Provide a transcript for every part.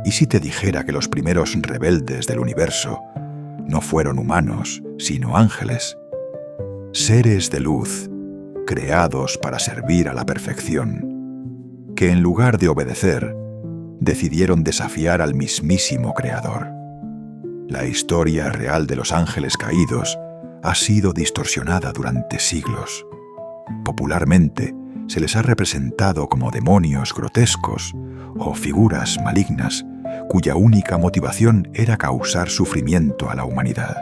¿Y si te dijera que los primeros rebeldes del universo no fueron humanos, sino ángeles? Seres de luz, creados para servir a la perfección, que en lugar de obedecer, decidieron desafiar al mismísimo Creador. La historia real de los ángeles caídos ha sido distorsionada durante siglos. Popularmente, se les ha representado como demonios grotescos o figuras malignas cuya única motivación era causar sufrimiento a la humanidad.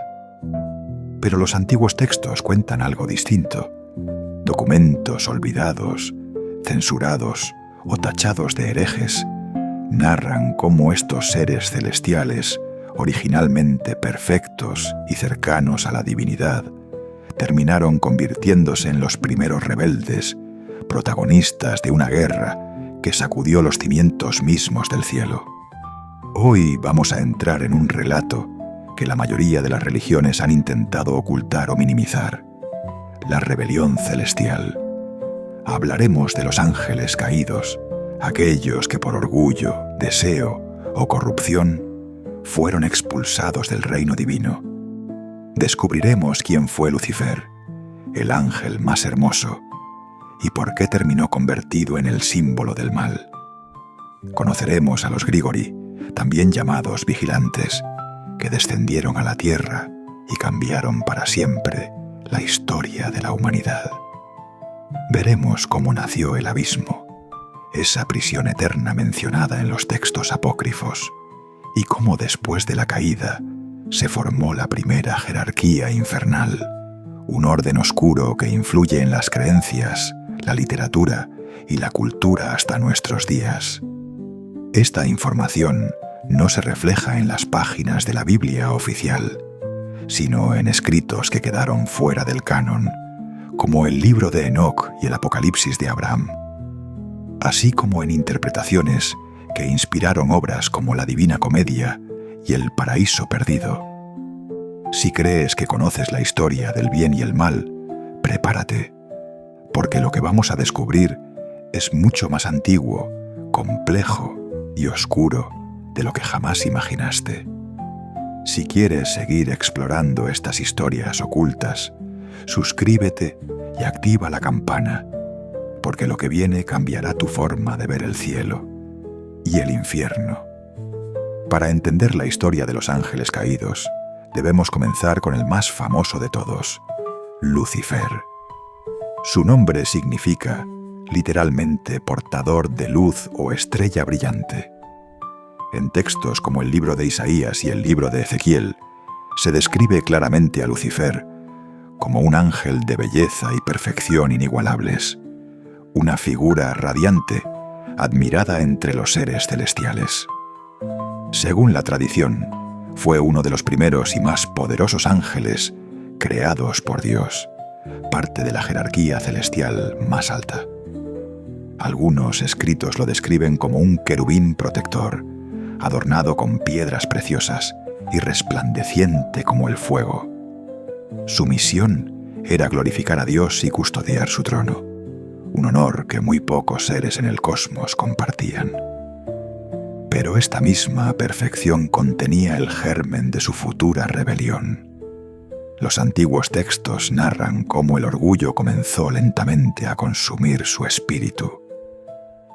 Pero los antiguos textos cuentan algo distinto. Documentos olvidados, censurados o tachados de herejes narran cómo estos seres celestiales, originalmente perfectos y cercanos a la divinidad, terminaron convirtiéndose en los primeros rebeldes, protagonistas de una guerra que sacudió los cimientos mismos del cielo. Hoy vamos a entrar en un relato que la mayoría de las religiones han intentado ocultar o minimizar: la rebelión celestial. Hablaremos de los ángeles caídos, aquellos que por orgullo, deseo o corrupción fueron expulsados del reino divino. Descubriremos quién fue Lucifer, el ángel más hermoso, y por qué terminó convertido en el símbolo del mal. Conoceremos a los Grigori, también llamados vigilantes, que descendieron a la tierra y cambiaron para siempre la historia de la humanidad. Veremos cómo nació el abismo, esa prisión eterna mencionada en los textos apócrifos, y cómo después de la caída se formó la primera jerarquía infernal, un orden oscuro que influye en las creencias, la literatura y la cultura hasta nuestros días. Esta información no se refleja en las páginas de la Biblia oficial, sino en escritos que quedaron fuera del canon, como el libro de Enoc y el Apocalipsis de Abraham, así como en interpretaciones que inspiraron obras como la Divina Comedia y el Paraíso Perdido. Si crees que conoces la historia del bien y el mal, prepárate, porque lo que vamos a descubrir es mucho más antiguo, complejo y oscuro de lo que jamás imaginaste. Si quieres seguir explorando estas historias ocultas, suscríbete y activa la campana, porque lo que viene cambiará tu forma de ver el cielo y el infierno. Para entender la historia de los ángeles caídos, debemos comenzar con el más famoso de todos, Lucifer. Su nombre significa, literalmente, portador de luz o estrella brillante. En textos como el libro de Isaías y el libro de Ezequiel, se describe claramente a Lucifer como un ángel de belleza y perfección inigualables, una figura radiante, admirada entre los seres celestiales. Según la tradición, fue uno de los primeros y más poderosos ángeles creados por Dios, parte de la jerarquía celestial más alta. Algunos escritos lo describen como un querubín protector, adornado con piedras preciosas y resplandeciente como el fuego. Su misión era glorificar a Dios y custodiar su trono, un honor que muy pocos seres en el cosmos compartían. Pero esta misma perfección contenía el germen de su futura rebelión. Los antiguos textos narran cómo el orgullo comenzó lentamente a consumir su espíritu.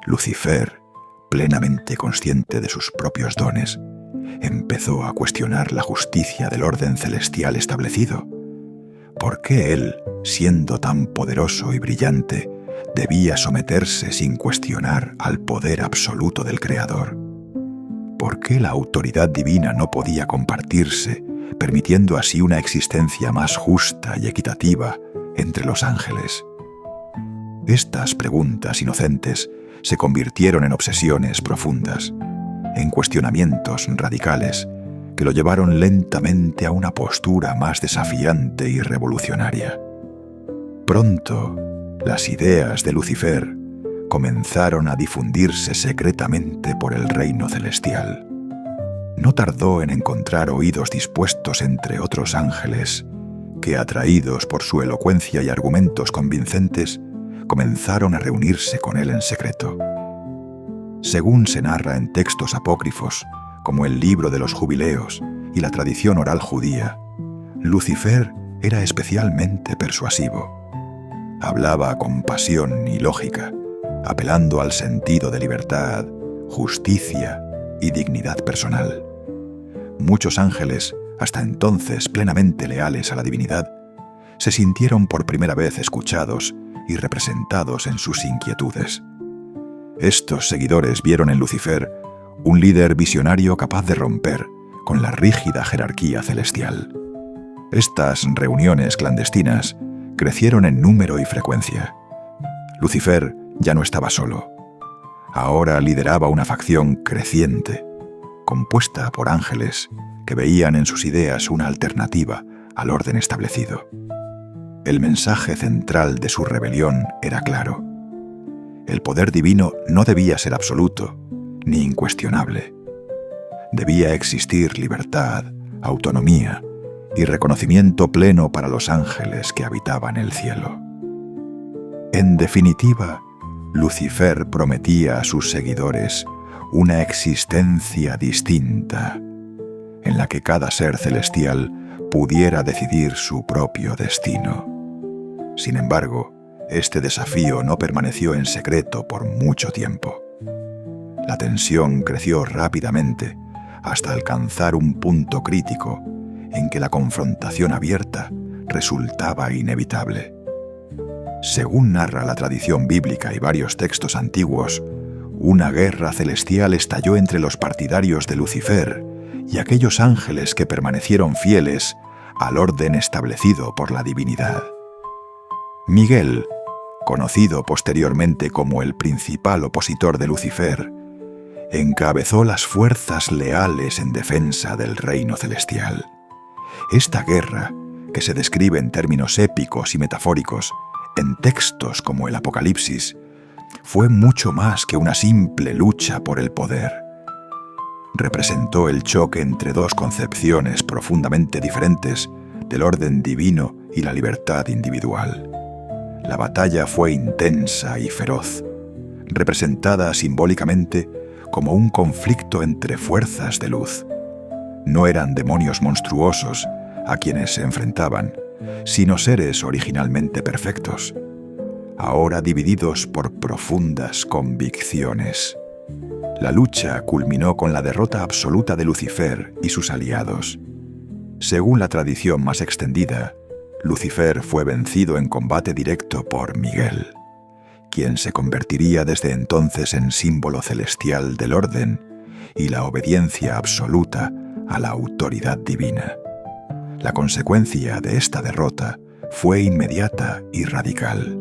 Lucifer, plenamente consciente de sus propios dones, empezó a cuestionar la justicia del orden celestial establecido. ¿Por qué él, siendo tan poderoso y brillante, debía someterse sin cuestionar al poder absoluto del Creador? ¿Por qué la autoridad divina no podía compartirse, permitiendo así una existencia más justa y equitativa entre los ángeles? Estas preguntas inocentes se convirtieron en obsesiones profundas, en cuestionamientos radicales que lo llevaron lentamente a una postura más desafiante y revolucionaria. Pronto, las ideas de Lucifer comenzaron a difundirse secretamente por el reino celestial. No tardó en encontrar oídos dispuestos entre otros ángeles que, atraídos por su elocuencia y argumentos convincentes, comenzaron a reunirse con él en secreto. Según se narra en textos apócrifos, como el libro de los jubileos y la tradición oral judía, Lucifer era especialmente persuasivo. Hablaba con pasión y lógica, apelando al sentido de libertad, justicia y dignidad personal. Muchos ángeles, hasta entonces plenamente leales a la divinidad, se sintieron por primera vez escuchados y representados en sus inquietudes. Estos seguidores vieron en Lucifer un líder visionario capaz de romper con la rígida jerarquía celestial. Estas reuniones clandestinas crecieron en número y frecuencia. Lucifer ya no estaba solo. Ahora lideraba una facción creciente, compuesta por ángeles que veían en sus ideas una alternativa al orden establecido. El mensaje central de su rebelión era claro. El poder divino no debía ser absoluto ni incuestionable. Debía existir libertad, autonomía y reconocimiento pleno para los ángeles que habitaban el cielo. En definitiva, Lucifer prometía a sus seguidores una existencia distinta, en la que cada ser celestial pudiera decidir su propio destino. Sin embargo, este desafío no permaneció en secreto por mucho tiempo. La tensión creció rápidamente hasta alcanzar un punto crítico en que la confrontación abierta resultaba inevitable. Según narra la tradición bíblica y varios textos antiguos, una guerra celestial estalló entre los partidarios de Lucifer y aquellos ángeles que permanecieron fieles al orden establecido por la divinidad. Miguel, conocido posteriormente como el principal opositor de Lucifer, encabezó las fuerzas leales en defensa del reino celestial. Esta guerra, que se describe en términos épicos y metafóricos, en textos como el Apocalipsis, fue mucho más que una simple lucha por el poder. Representó el choque entre dos concepciones profundamente diferentes del orden divino y la libertad individual. La batalla fue intensa y feroz, representada simbólicamente como un conflicto entre fuerzas de luz. No eran demonios monstruosos a quienes se enfrentaban, sino seres originalmente perfectos, ahora divididos por profundas convicciones. La lucha culminó con la derrota absoluta de Lucifer y sus aliados. Según la tradición más extendida, Lucifer fue vencido en combate directo por Miguel, quien se convertiría desde entonces en símbolo celestial del orden y la obediencia absoluta a la autoridad divina. La consecuencia de esta derrota fue inmediata y radical.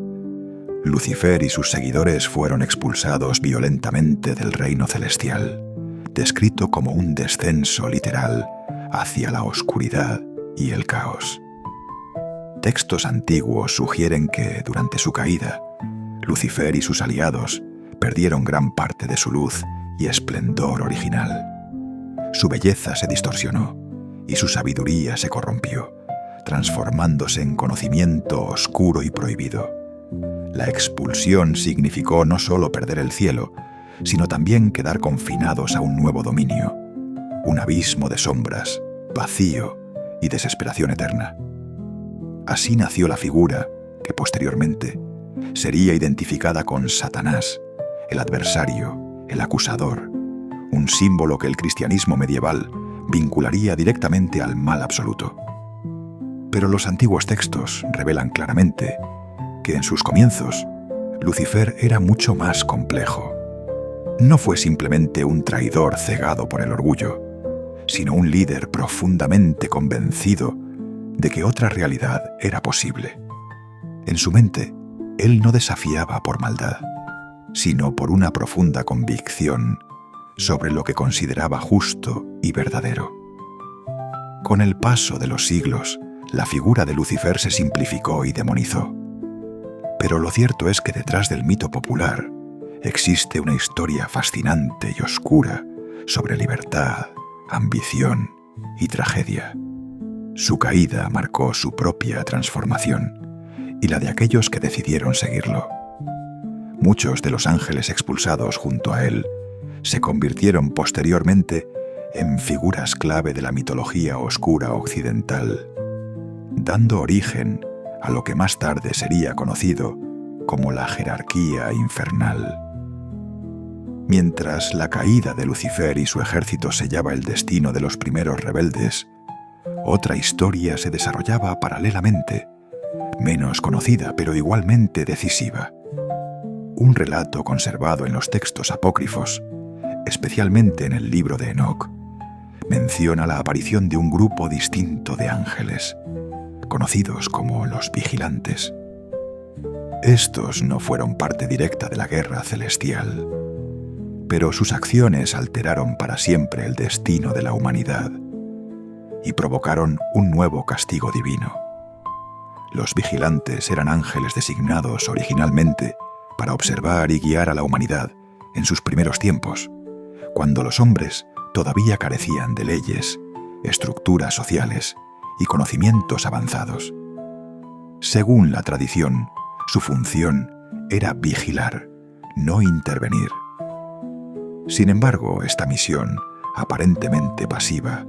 Lucifer y sus seguidores fueron expulsados violentamente del reino celestial, descrito como un descenso literal hacia la oscuridad y el caos. Textos antiguos sugieren que, durante su caída, Lucifer y sus aliados perdieron gran parte de su luz y esplendor original. Su belleza se distorsionó y su sabiduría se corrompió, transformándose en conocimiento oscuro y prohibido. La expulsión significó no solo perder el cielo, sino también quedar confinados a un nuevo dominio, un abismo de sombras, vacío y desesperación eterna. Así nació la figura que posteriormente sería identificada con Satanás, el adversario, el acusador, un símbolo que el cristianismo medieval vincularía directamente al mal absoluto. Pero los antiguos textos revelan claramente que en sus comienzos Lucifer era mucho más complejo. No fue simplemente un traidor cegado por el orgullo, sino un líder profundamente convencido de que otra realidad era posible. En su mente, él no desafiaba por maldad, sino por una profunda convicción sobre lo que consideraba justo y verdadero. Con el paso de los siglos, la figura de Lucifer se simplificó y demonizó. Pero lo cierto es que detrás del mito popular existe una historia fascinante y oscura sobre libertad, ambición y tragedia. Su caída marcó su propia transformación y la de aquellos que decidieron seguirlo. Muchos de los ángeles expulsados junto a él se convirtieron posteriormente en figuras clave de la mitología oscura occidental, dando origen a lo que más tarde sería conocido como la jerarquía infernal. Mientras la caída de Lucifer y su ejército sellaba el destino de los primeros rebeldes, otra historia se desarrollaba paralelamente, menos conocida pero igualmente decisiva. Un relato conservado en los textos apócrifos, especialmente en el libro de Enoc, menciona la aparición de un grupo distinto de ángeles, conocidos como los vigilantes. Estos no fueron parte directa de la guerra celestial, pero sus acciones alteraron para siempre el destino de la humanidad y provocaron un nuevo castigo divino. Los vigilantes eran ángeles designados originalmente para observar y guiar a la humanidad en sus primeros tiempos, cuando los hombres todavía carecían de leyes, estructuras sociales y conocimientos avanzados. Según la tradición, su función era vigilar, no intervenir. Sin embargo, esta misión, aparentemente pasiva,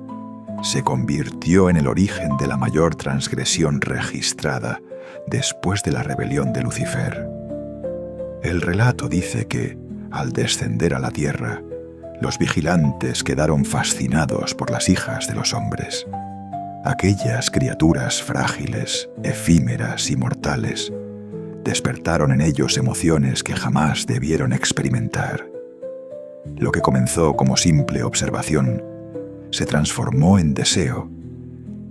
se convirtió en el origen de la mayor transgresión registrada después de la rebelión de Lucifer. El relato dice que, al descender a la tierra, los vigilantes quedaron fascinados por las hijas de los hombres. Aquellas criaturas frágiles, efímeras y mortales despertaron en ellos emociones que jamás debieron experimentar. Lo que comenzó como simple observación se transformó en deseo,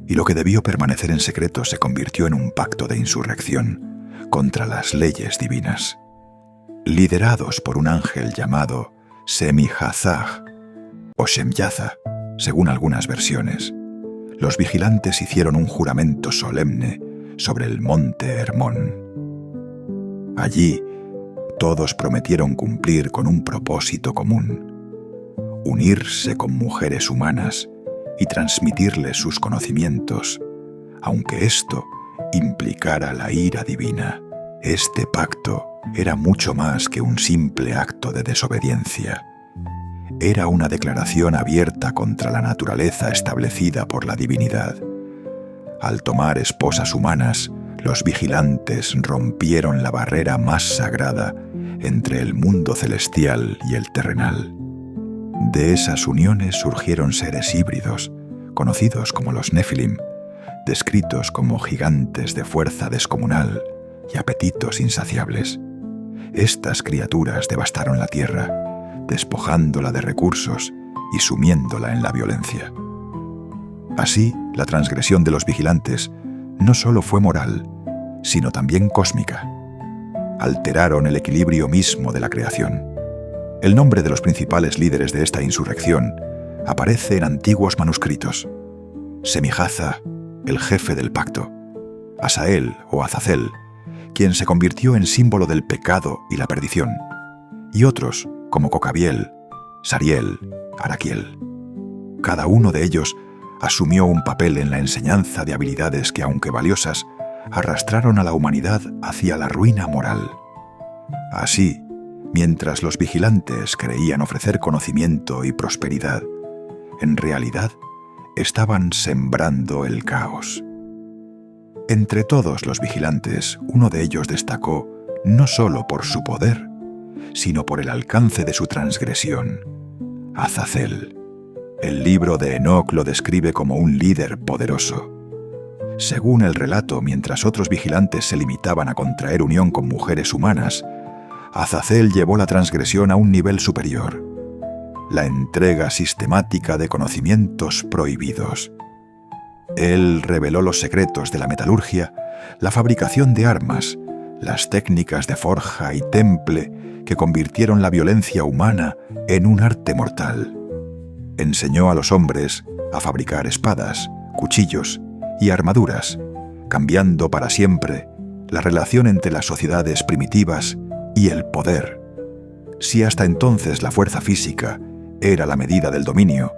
y lo que debió permanecer en secreto se convirtió en un pacto de insurrección contra las leyes divinas. Liderados por un ángel llamado Semi-Hazaj o Shemyaza, según algunas versiones, los vigilantes hicieron un juramento solemne sobre el monte Hermón. Allí, todos prometieron cumplir con un propósito común: unirse con mujeres humanas y transmitirles sus conocimientos, aunque esto implicara la ira divina. Este pacto era mucho más que un simple acto de desobediencia. Era una declaración abierta contra la naturaleza establecida por la divinidad. Al tomar esposas humanas, los vigilantes rompieron la barrera más sagrada entre el mundo celestial y el terrenal. De esas uniones surgieron seres híbridos, conocidos como los Nefilim, descritos como gigantes de fuerza descomunal y apetitos insaciables. Estas criaturas devastaron la tierra, despojándola de recursos y sumiéndola en la violencia. Así, la transgresión de los vigilantes no solo fue moral, sino también cósmica. Alteraron el equilibrio mismo de la creación. El nombre de los principales líderes de esta insurrección aparece en antiguos manuscritos: Semi-Hazaj, el jefe del pacto; Asael o Azazel, quien se convirtió en símbolo del pecado y la perdición; y otros como Cocabiel, Sariel, Araquiel. Cada uno de ellos asumió un papel en la enseñanza de habilidades que, aunque valiosas, arrastraron a la humanidad hacia la ruina moral. Así, mientras los vigilantes creían ofrecer conocimiento y prosperidad, en realidad estaban sembrando el caos. Entre todos los vigilantes, uno de ellos destacó no solo por su poder, sino por el alcance de su transgresión: Azazel. El libro de Enoc lo describe como un líder poderoso. Según el relato, mientras otros vigilantes se limitaban a contraer unión con mujeres humanas, Azazel llevó la transgresión a un nivel superior: la entrega sistemática de conocimientos prohibidos. Él reveló los secretos de la metalurgia, la fabricación de armas, las técnicas de forja y temple que convirtieron la violencia humana en un arte mortal. Enseñó a los hombres a fabricar espadas, cuchillos y armaduras, cambiando para siempre la relación entre las sociedades primitivas y el poder. Si hasta entonces la fuerza física era la medida del dominio,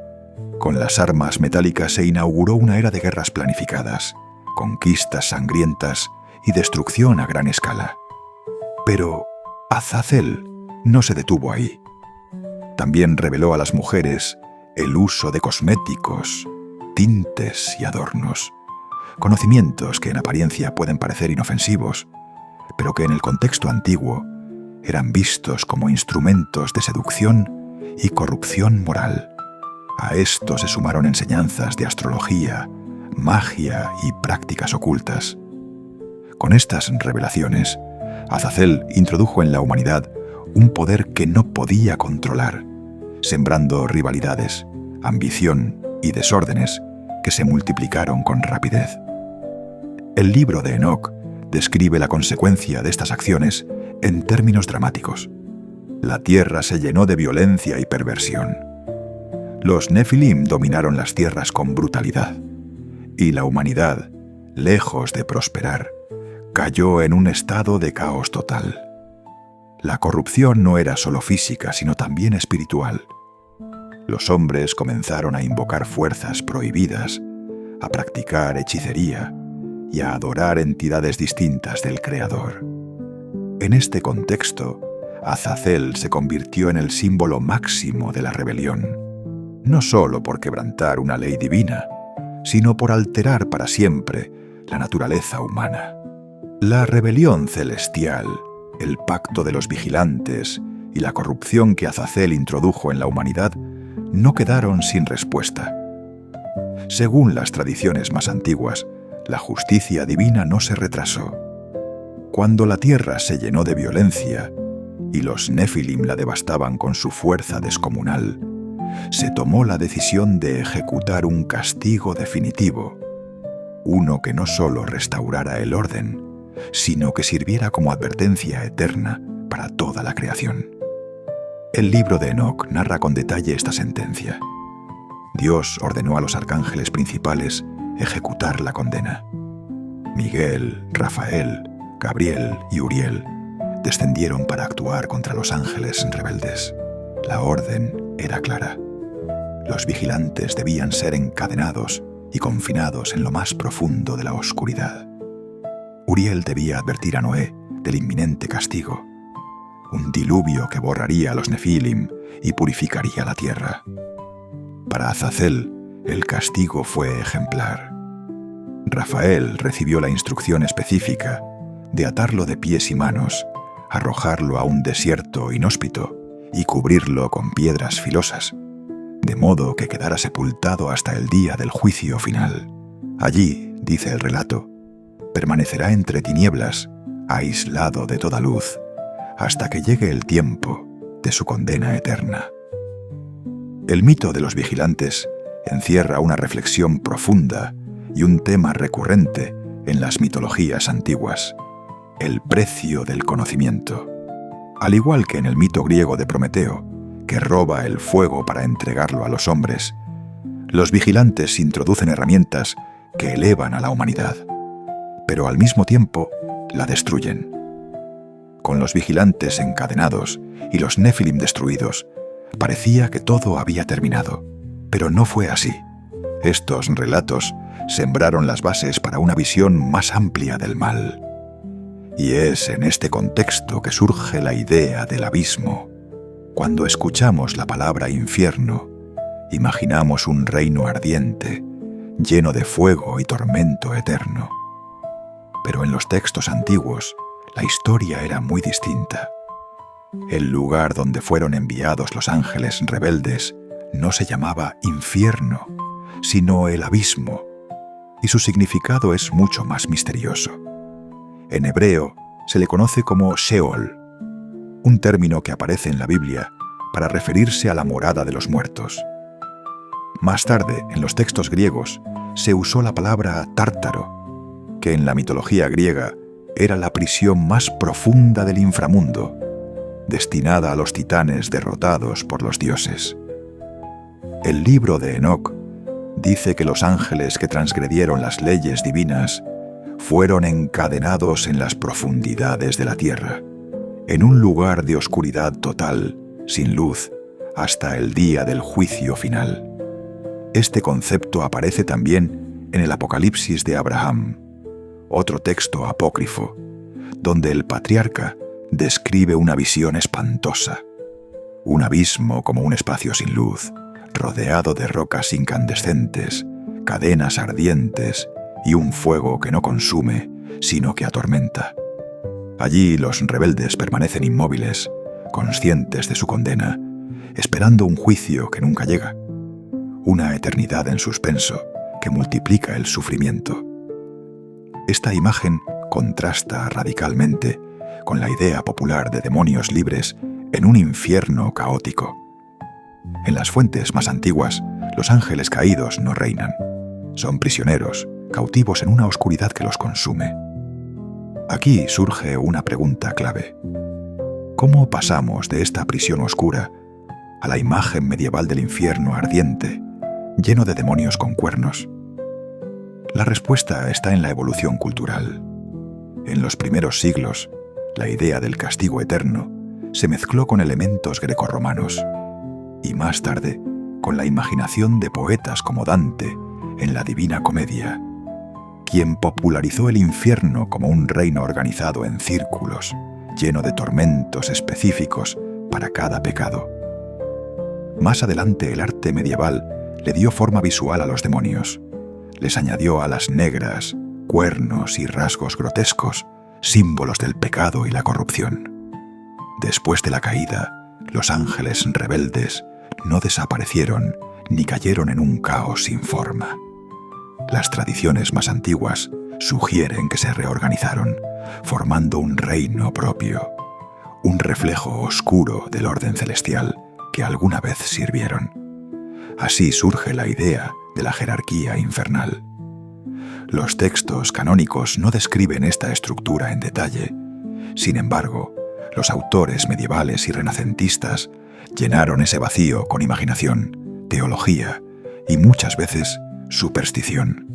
con las armas metálicas se inauguró una era de guerras planificadas, conquistas sangrientas y destrucción a gran escala. Pero Azazel no se detuvo ahí. También reveló a las mujeres el uso de cosméticos, tintes y adornos, conocimientos que en apariencia pueden parecer inofensivos, pero que en el contexto antiguo eran vistos como instrumentos de seducción y corrupción moral. A esto se sumaron enseñanzas de astrología, magia y prácticas ocultas. Con estas revelaciones, Azazel introdujo en la humanidad un poder que no podía controlar, sembrando rivalidades, ambición y desórdenes que se multiplicaron con rapidez. El libro de Enoc describe la consecuencia de estas acciones en términos dramáticos. La tierra se llenó de violencia y perversión. Los Nefilim dominaron las tierras con brutalidad, y la humanidad, lejos de prosperar, cayó en un estado de caos total. La corrupción no era solo física, sino también espiritual. Los hombres comenzaron a invocar fuerzas prohibidas, a practicar hechicería y a adorar entidades distintas del Creador. En este contexto, Azazel se convirtió en el símbolo máximo de la rebelión, no solo por quebrantar una ley divina, sino por alterar para siempre la naturaleza humana. La rebelión celestial, el pacto de los vigilantes y la corrupción que Azazel introdujo en la humanidad no quedaron sin respuesta. Según las tradiciones más antiguas, la justicia divina no se retrasó. Cuando la tierra se llenó de violencia y los Nefilim la devastaban con su fuerza descomunal, se tomó la decisión de ejecutar un castigo definitivo, uno que no solo restaurara el orden, sino que sirviera como advertencia eterna para toda la creación. El libro de Enoc narra con detalle esta sentencia. Dios ordenó a los arcángeles principales ejecutar la condena. Miguel, Rafael, Gabriel y Uriel descendieron para actuar contra los ángeles rebeldes. La orden era clara. Los vigilantes debían ser encadenados y confinados en lo más profundo de la oscuridad. Uriel debía advertir a Noé del inminente castigo, un diluvio que borraría a los Nefilim y purificaría la tierra. Para Azazel, el castigo fue ejemplar. Rafael recibió la instrucción específica de atarlo de pies y manos, arrojarlo a un desierto inhóspito y cubrirlo con piedras filosas, de modo que quedara sepultado hasta el día del juicio final. Allí, dice el relato, permanecerá entre tinieblas, aislado de toda luz, hasta que llegue el tiempo de su condena eterna. El mito de los vigilantes encierra una reflexión profunda y un tema recurrente en las mitologías antiguas: el precio del conocimiento. Al igual que en el mito griego de Prometeo, que roba el fuego para entregarlo a los hombres, los vigilantes introducen herramientas que elevan a la humanidad, pero al mismo tiempo la destruyen. Con los vigilantes encadenados y los Nefilim destruidos, parecía que todo había terminado, pero no fue así. Estos relatos sembraron las bases para una visión más amplia del mal. Y es en este contexto que surge la idea del abismo. Cuando escuchamos la palabra infierno, imaginamos un reino ardiente, lleno de fuego y tormento eterno. Pero en los textos antiguos, la historia era muy distinta. El lugar donde fueron enviados los ángeles rebeldes no se llamaba infierno, sino el abismo, y su significado es mucho más misterioso. En hebreo se le conoce como Sheol, un término que aparece en la Biblia para referirse a la morada de los muertos. Más tarde, en los textos griegos, se usó la palabra tártaro, que en la mitología griega era la prisión más profunda del inframundo, destinada a los titanes derrotados por los dioses. El libro de Enoc dice que los ángeles que transgredieron las leyes divinas fueron encadenados en las profundidades de la tierra, en un lugar de oscuridad total, sin luz, hasta el día del juicio final. Este concepto aparece también en el Apocalipsis de Abraham, otro texto apócrifo, donde el patriarca describe una visión espantosa: un abismo como un espacio sin luz, rodeado de rocas incandescentes, cadenas ardientes y un fuego que no consume, sino que atormenta. Allí los rebeldes permanecen inmóviles, conscientes de su condena, esperando un juicio que nunca llega, una eternidad en suspenso que multiplica el sufrimiento. Esta imagen contrasta radicalmente con la idea popular de demonios libres en un infierno caótico. En las fuentes más antiguas, los ángeles caídos no reinan. Son prisioneros, cautivos en una oscuridad que los consume. Aquí surge una pregunta clave. ¿Cómo pasamos de esta prisión oscura a la imagen medieval del infierno ardiente, lleno de demonios con cuernos? La respuesta está en la evolución cultural. En los primeros siglos, la idea del castigo eterno se mezcló con elementos grecorromanos, y más tarde con la imaginación de poetas como Dante en la Divina Comedia, quien popularizó el infierno como un reino organizado en círculos, lleno de tormentos específicos para cada pecado. Más adelante el arte medieval le dio forma visual a los demonios, les añadió alas negras, cuernos y rasgos grotescos, símbolos del pecado y la corrupción. Después de la caída, los ángeles rebeldes no desaparecieron ni cayeron en un caos sin forma. Las tradiciones más antiguas sugieren que se reorganizaron, formando un reino propio, un reflejo oscuro del orden celestial que alguna vez sirvieron. Así surge la idea de la jerarquía infernal. Los textos canónicos no describen esta estructura en detalle. Sin embargo, los autores medievales y renacentistas llenaron ese vacío con imaginación, teología y muchas veces superstición.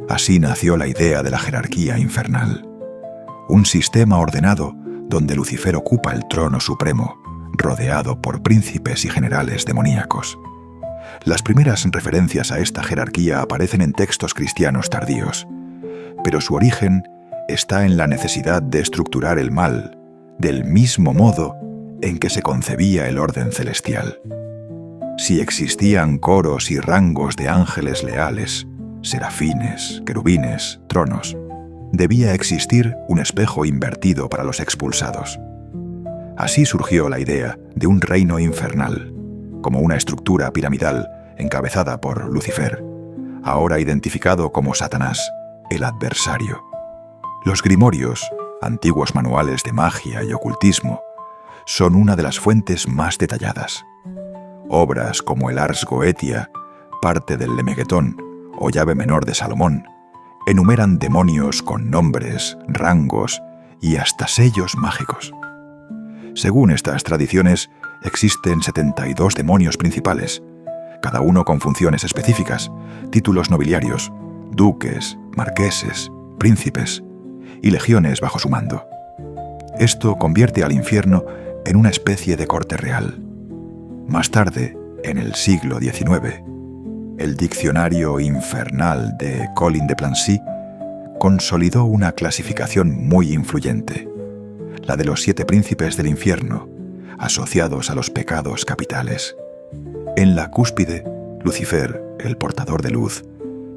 Así nació la idea de la jerarquía infernal, un sistema ordenado donde Lucifer ocupa el trono supremo, rodeado por príncipes y generales demoníacos. Las primeras referencias a esta jerarquía aparecen en textos cristianos tardíos, pero su origen está en la necesidad de estructurar el mal del mismo modo en que se concebía el orden celestial. Si existían coros y rangos de ángeles leales, serafines, querubines, tronos, debía existir un espejo invertido para los expulsados. Así surgió la idea de un reino infernal, como una estructura piramidal encabezada por Lucifer, ahora identificado como Satanás, el adversario. Los grimorios, antiguos manuales de magia y ocultismo, son una de las fuentes más detalladas. Obras como el Ars Goetia, parte del Lemeguetón o llave menor de Salomón, enumeran demonios con nombres, rangos y hasta sellos mágicos. Según estas tradiciones, existen 72 demonios principales, cada uno con funciones específicas, títulos nobiliarios, duques, marqueses, príncipes y legiones bajo su mando. Esto convierte al infierno en una especie de corte real. Más tarde, en el siglo XIX, el diccionario infernal de Colin de Plancy consolidó una clasificación muy influyente, la de los 7 príncipes del infierno, asociados a los pecados capitales. En la cúspide, Lucifer, el portador de luz,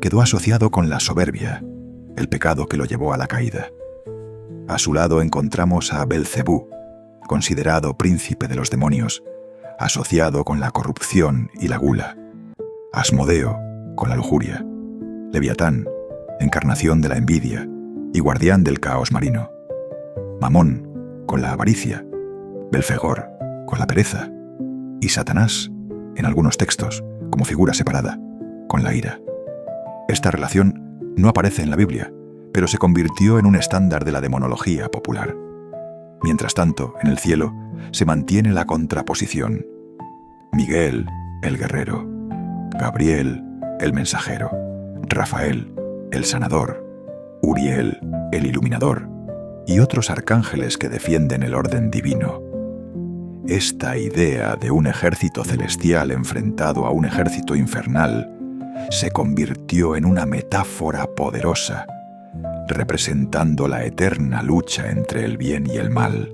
quedó asociado con la soberbia, el pecado que lo llevó a la caída. A su lado encontramos a Belcebú, considerado príncipe de los demonios, asociado con la corrupción y la gula. Asmodeo, con la lujuria. Leviatán, encarnación de la envidia y guardián del caos marino. Mamón, con la avaricia. Belfegor, con la pereza. Y Satanás, en algunos textos, como figura separada, con la ira. Esta relación no aparece en la Biblia, pero se convirtió en un estándar de la demonología popular. Mientras tanto, en el cielo, se mantiene la contraposición. Miguel, el guerrero. Gabriel, el mensajero. Rafael, el sanador. Uriel, el iluminador. Y otros arcángeles que defienden el orden divino. Esta idea de un ejército celestial enfrentado a un ejército infernal se convirtió en una metáfora poderosa, representando la eterna lucha entre el bien y el mal,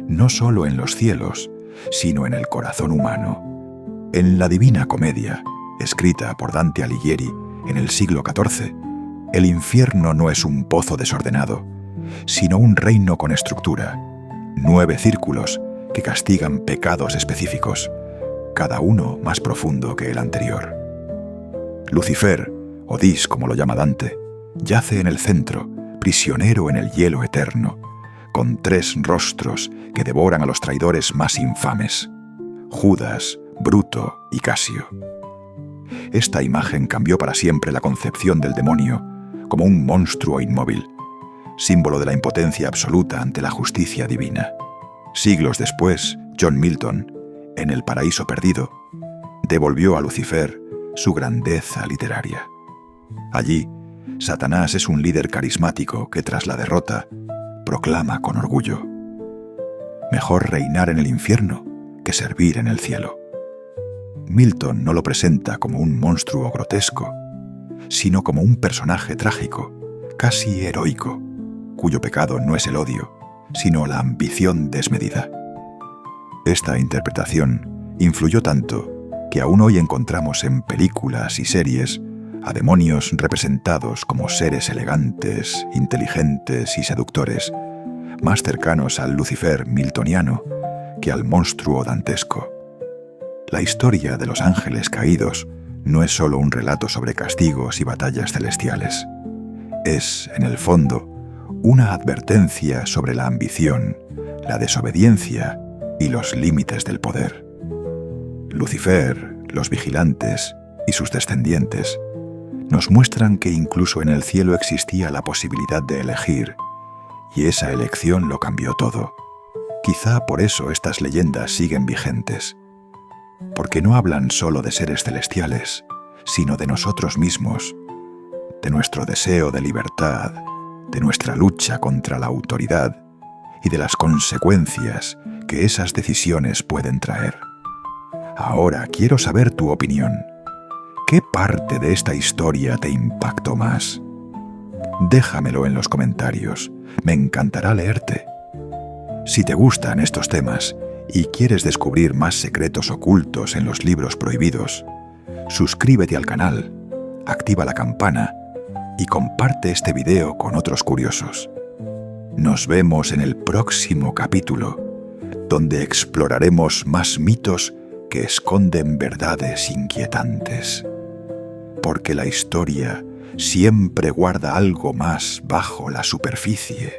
no solo en los cielos, sino en el corazón humano. En la Divina Comedia, escrita por Dante Alighieri en el siglo XIV, el infierno no es un pozo desordenado, sino un reino con estructura, 9 círculos que castigan pecados específicos, cada uno más profundo que el anterior. Lucifer, o Dis como lo llama Dante, yace en el centro, prisionero en el hielo eterno, con 3 rostros que devoran a los traidores más infames: Judas, Bruto y Casio. Esta imagen cambió para siempre la concepción del demonio como un monstruo inmóvil, símbolo de la impotencia absoluta ante la justicia divina. Siglos después, John Milton, en El Paraíso Perdido, devolvió a Lucifer su grandeza literaria. Allí, Satanás es un líder carismático que tras la derrota proclama con orgullo: mejor reinar en el infierno que servir en el cielo. Milton no lo presenta como un monstruo grotesco, sino como un personaje trágico, casi heroico, cuyo pecado no es el odio, sino la ambición desmedida. Esta interpretación influyó tanto que aún hoy encontramos en películas y series a demonios representados como seres elegantes, inteligentes y seductores, más cercanos al Lucifer miltoniano que al monstruo dantesco. La historia de los ángeles caídos no es solo un relato sobre castigos y batallas celestiales. Es, en el fondo, una advertencia sobre la ambición, la desobediencia y los límites del poder. Lucifer, los vigilantes y sus descendientes nos muestran que incluso en el cielo existía la posibilidad de elegir, y esa elección lo cambió todo. Quizá por eso estas leyendas siguen vigentes, porque no hablan solo de seres celestiales, sino de nosotros mismos, de nuestro deseo de libertad, de nuestra lucha contra la autoridad y de las consecuencias que esas decisiones pueden traer. Ahora quiero saber tu opinión. ¿Qué parte de esta historia te impactó más? Déjamelo en los comentarios, me encantará leerte. Si te gustan estos temas y quieres descubrir más secretos ocultos en los libros prohibidos, suscríbete al canal, activa la campana y comparte este video con otros curiosos. Nos vemos en el próximo capítulo, donde exploraremos más mitos que esconden verdades inquietantes. Porque la historia siempre guarda algo más bajo la superficie.